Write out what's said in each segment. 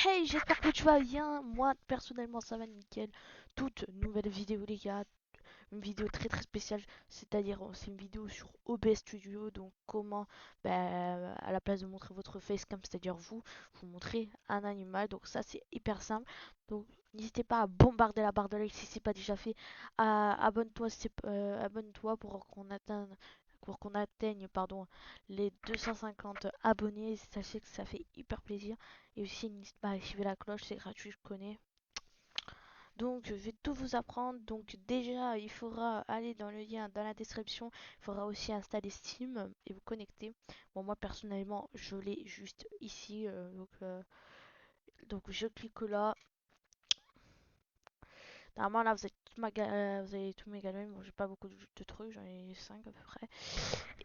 Hey, j'espère que tu vas bien. Moi, personnellement, ça va nickel. Toute nouvelle vidéo, les gars. Une vidéo très très spéciale. C'est-à-dire, c'est une vidéo sur OBS Studio. Donc, comment, à la place de montrer votre facecam, c'est-à-dire vous montrez un animal. Donc, ça, c'est hyper simple. Donc, n'hésitez pas à bombarder la barre de like si c'est pas déjà fait. Abonne-toi abonne-toi pour qu'on atteigne pardon, les 250 abonnés. Sachez que ça fait hyper plaisir. Et aussi, n'hésitez pas à activer la cloche, c'est gratuit, je connais. Donc, je vais tout vous apprendre. Donc, déjà, il faudra aller dans le lien dans la description. Il faudra aussi installer Steam et vous connecter. Bon, moi, personnellement, je l'ai juste ici. Donc, je clique là. Normalement, là, vous avez tous mes galeries. Bon, j'ai pas beaucoup de trucs, j'en ai 5 à peu près.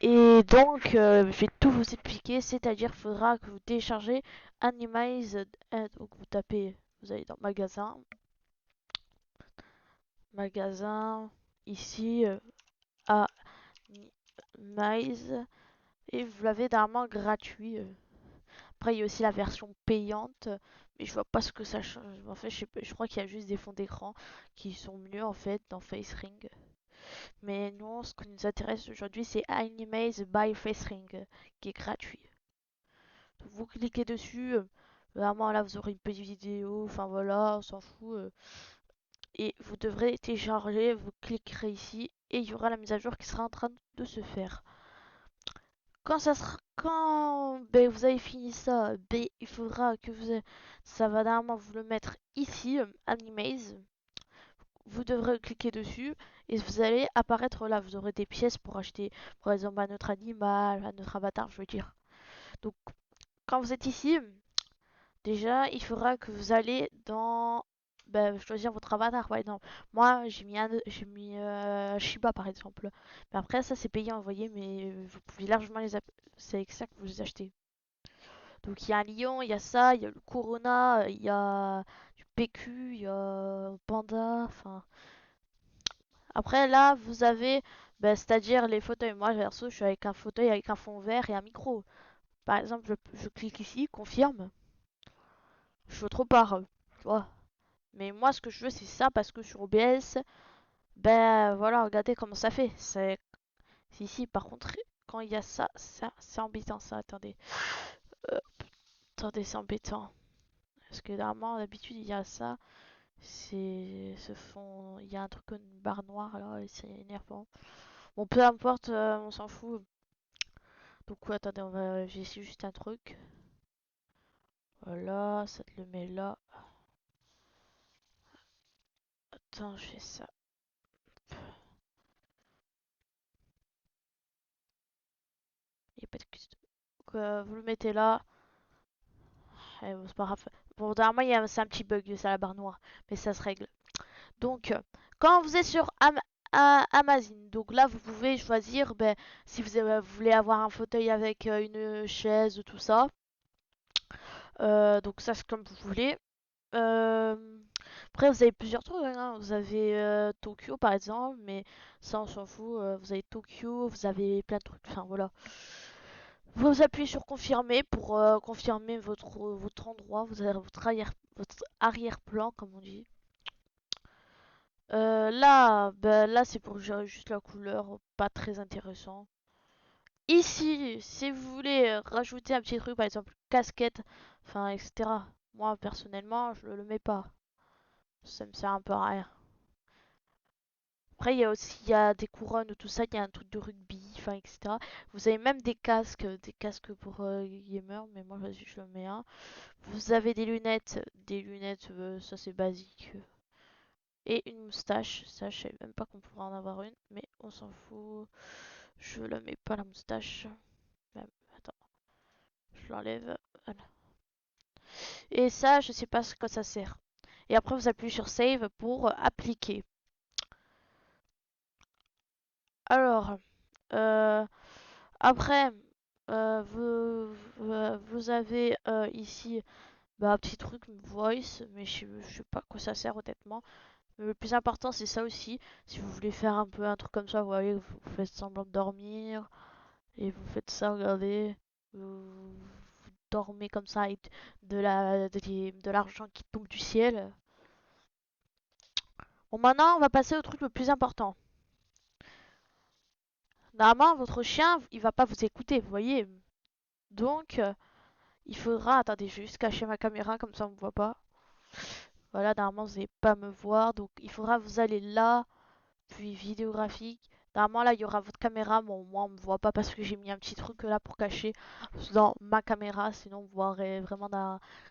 Et donc, je vais tout vous expliquer. C'est-à-dire, il faudra que vous téléchargez Animized. Donc, vous tapez, vous allez dans Magasin. Magasin, ici, à Mize, et vous l'avez normalement gratuit. Après, il y a aussi la version payante, mais je vois pas ce que ça change. En fait, je crois qu'il y a juste des fonds d'écran qui sont mieux en fait dans FaceRing. Mais non, ce qui nous intéresse aujourd'hui, c'est Animaze by FaceRing, qui est gratuit. Donc, vous cliquez dessus, vraiment là, vous aurez une petite vidéo, enfin voilà, on s'en fout. Et vous devrez télécharger, vous cliquerez ici et il y aura la mise à jour qui sera en train de se faire. Quand vous avez fini ça, il faudra que ça va normalement vous le mettre ici, Animaze. Vous devrez cliquer dessus et vous allez apparaître là. Vous aurez des pièces pour acheter, par exemple, à notre animal, à notre avatar, je veux dire. Donc, quand vous êtes ici, déjà, il faudra que vous allez dans choisir votre avatar par exemple. Moi, j'ai mis Shiba par exemple. Mais après, ça c'est payant, vous voyez, mais vous pouvez largement c'est avec ça que vous les achetez. Donc il y a un lion, il y a ça, il y a le Corona, il y a du PQ, il y a Panda, enfin. Après là, vous avez, c'est-à-dire les fauteuils. Moi, perso, je suis avec un fauteuil avec un fond vert et un micro. Par exemple, je clique ici, confirme. Je veux trop part, tu vois. Mais moi, ce que je veux, c'est ça parce que sur OBS, voilà, regardez comment ça fait. C'est ici, par contre, quand il y a ça, c'est embêtant, ça. Attendez, Euh, attendez, c'est embêtant. Parce que normalement, d'habitude, il y a ça. Ce fond, il y a un truc comme une barre noire, alors c'est énervant. Bon, peu importe, on s'en fout. Donc, ouais, attendez, on va vérifier juste un truc. Voilà, ça te le met là. Attends, je fais ça. Il n'y a pas de question. Donc, vous le mettez là. Bon, c'est pas grave. Bon, normalement, c'est un petit bug, c'est la barre noire. Mais ça se règle. Donc, quand vous êtes sur Amazon, donc là, vous pouvez choisir si vous voulez avoir un fauteuil avec une chaise, tout ça. Donc, ça, c'est comme vous voulez. Euh, Après, vous avez plusieurs trucs, hein. Vous avez Tokyo, par exemple, mais ça, on s'en fout. Vous avez Tokyo, vous avez plein de trucs. Enfin, voilà. Vous appuyez sur confirmer pour confirmer votre endroit. Vous avez votre arrière-plan, comme on dit. Là, là c'est pour gérer juste la couleur, pas très intéressant. Ici, si vous voulez rajouter un petit truc, par exemple casquette, enfin etc. Moi personnellement, je le mets pas. Ça me sert un peu à rien. Après, il y a des couronnes, tout ça, il y a un truc de rugby, enfin etc. Vous avez même des casques pour gamers, mais moi vas-y, je le mets un. Vous avez des lunettes, ça c'est basique. Et une moustache, ça je savais même pas qu'on pourrait en avoir une, mais on s'en fout. Je la mets pas la moustache. Même, attends, je l'enlève. Voilà. Et ça, je sais pas ce que ça sert. Et après, vous appuyez sur Save pour appliquer. Alors, euh, après, vous avez ici un petit truc Voice, mais je sais pas à quoi ça sert honnêtement. Mais le plus important, c'est ça aussi. Si vous voulez faire un peu un truc comme ça, vous voyez, vous faites semblant de dormir et vous faites ça, regardez. Vous dormez comme ça et de l'argent qui tombe du ciel. Bon, maintenant, on va passer au truc le plus important. Normalement, votre chien, il va pas vous écouter, vous voyez. Donc, il faudra... Attendez, je vais juste cacher ma caméra, comme ça on me voit pas. Voilà, normalement, vous n'allez pas me voir. Donc, il faudra vous aller là, puis vidéo graphique. Normalement, là, il y aura votre caméra. Bon, moi, on me voit pas parce que j'ai mis un petit truc là pour cacher dans ma caméra. Sinon, vous verrez vraiment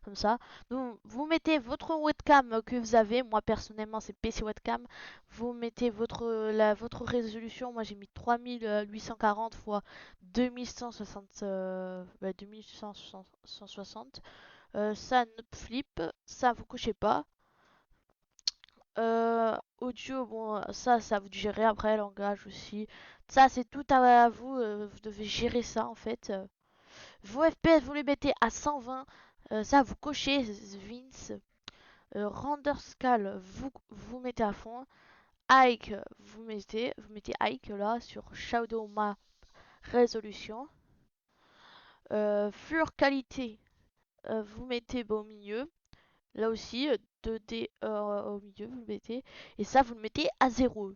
comme ça. Donc, vous mettez votre webcam que vous avez. Moi, personnellement, c'est PC webcam. Vous mettez votre résolution. Moi, j'ai mis 3840 x 2160. 2160. Ça ne flip. Ça, vous cochez pas. Audio, bon, ça vous gérez après, langage aussi. Ça, c'est tout à vous, vous devez gérer ça en fait. Vos FPS, vous les mettez à 120. Ça, vous cochez, Vince. Render scale, vous mettez à fond. Hike, vous mettez hike là sur Shadow Map résolution. Fur qualité, vous mettez au milieu. Là aussi, 2D au milieu, vous le mettez. Et ça, vous le mettez à 0.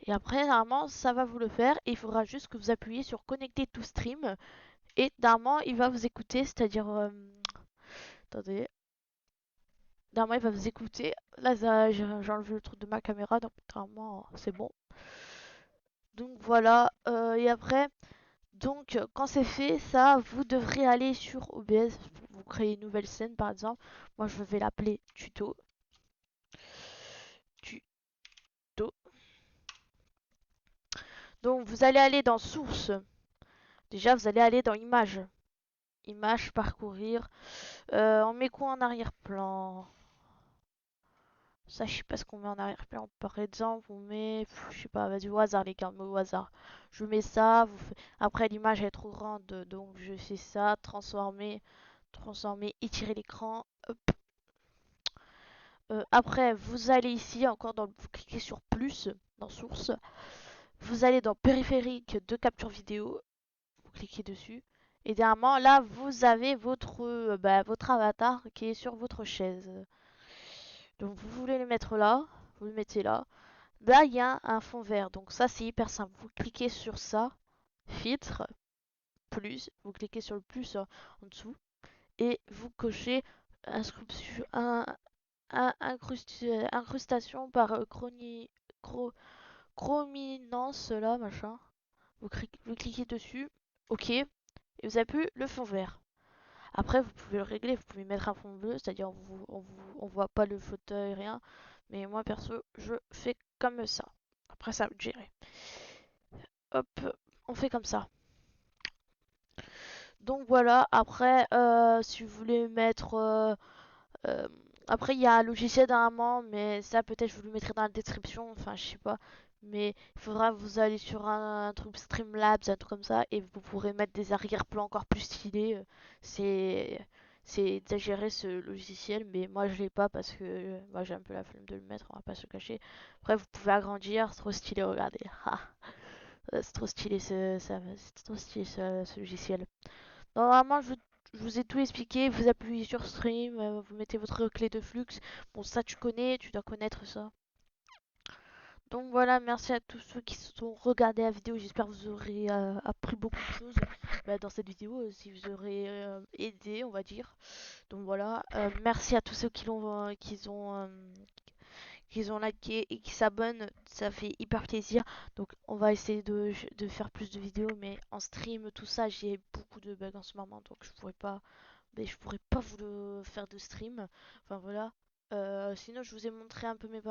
Et après, normalement, ça va vous le faire. Et il faudra juste que vous appuyez sur connecter to stream. Et normalement, il va vous écouter. C'est-à-dire. Attendez. Normalement, il va vous écouter. Là, j'ai enlevé le truc de ma caméra. Donc, normalement, c'est bon. Donc, voilà. Et après. Donc, quand c'est fait, ça, vous devrez aller sur OBS. Vous créez une nouvelle scène, par exemple. Moi, je vais l'appeler tuto. Tuto. Donc, vous allez aller dans source. Déjà, vous allez aller dans images. Images, parcourir. On met quoi en arrière-plan? Ça, je sais pas ce qu'on met en arrière-plan. Par exemple, on met, je sais pas, vas-y, au hasard, les gars, mais au hasard. Je mets ça. Après, l'image est trop grande, donc je fais ça. Transformer, étirer l'écran. Hop. Après, vous allez ici, encore vous cliquez sur plus dans source. Vous allez dans périphérique de capture vidéo. Vous cliquez dessus. Et dernièrement, là, vous avez votre avatar qui est sur votre chaise. Donc, vous voulez le mettre là. Vous le mettez là. Là, il y a un fond vert. Donc, ça, c'est hyper simple. Vous cliquez sur ça. Filtre. Plus. Vous cliquez sur le plus en dessous. Et vous cochez inscription, incrustation par chrominance, là, machin. Vous cliquez dessus. OK. Et vous avez plus le fond vert. Après, vous pouvez le régler, vous pouvez mettre un fond bleu, c'est-à-dire on voit pas le fauteuil, rien. Mais moi, perso, je fais comme ça. Après, ça va me gérer. Hop, on fait comme ça. Donc voilà, après, si vous voulez mettre... euh, après, il y a un logiciel normalement, mais ça, peut-être, je vous le mettrai dans la description. Enfin, je sais pas. Mais il faudra vous aller sur un truc Streamlabs, un truc comme ça, et vous pourrez mettre des arrière-plans encore plus stylés. C'est c'est exagéré ce logiciel, mais moi je l'ai pas parce que moi j'ai un peu la flemme de le mettre, on va pas se cacher. Après, vous pouvez agrandir, c'est trop stylé, regardez. Ah, c'est trop stylé c'est trop stylé ce logiciel. Normalement, je vous ai tout expliqué. Vous appuyez sur Stream, vous mettez votre clé de flux. Bon, ça tu connais, tu dois connaître ça. Donc voilà, merci à tous ceux qui se sont regardés la vidéo. J'espère que vous aurez appris beaucoup de choses dans cette vidéo, si vous aurez aidé, on va dire. Donc voilà, merci à tous ceux qui ont liké et qui s'abonnent, ça fait hyper plaisir. Donc on va essayer de faire plus de vidéos, mais en stream, tout ça, j'ai beaucoup de bugs en ce moment, donc je pourrais pas vous le faire de stream. Enfin voilà. Sinon, je vous ai montré un peu mes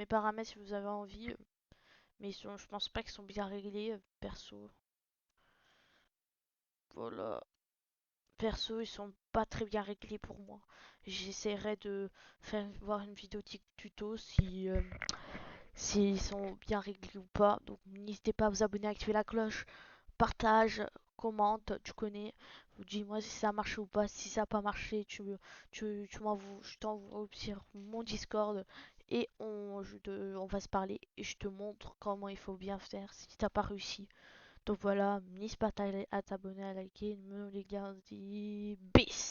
paramètres si vous avez envie, mais je pense pas qu'ils sont bien réglés, perso. Voilà. Perso, ils sont pas très bien réglés pour moi. J'essaierai de faire voir une vidéo tuto si s'ils sont bien réglés ou pas. Donc n'hésitez pas à vous abonner, à activer la cloche, partage, commente, tu connais. Vous dis-moi si ça a marché ou pas. Si ça n'a pas marché, je t'envoie sur mon Discord et on va se parler et je te montre comment il faut bien faire si t'as pas réussi. Donc voilà, n'hésite pas à t'abonner, à liker, me les garder. Peace!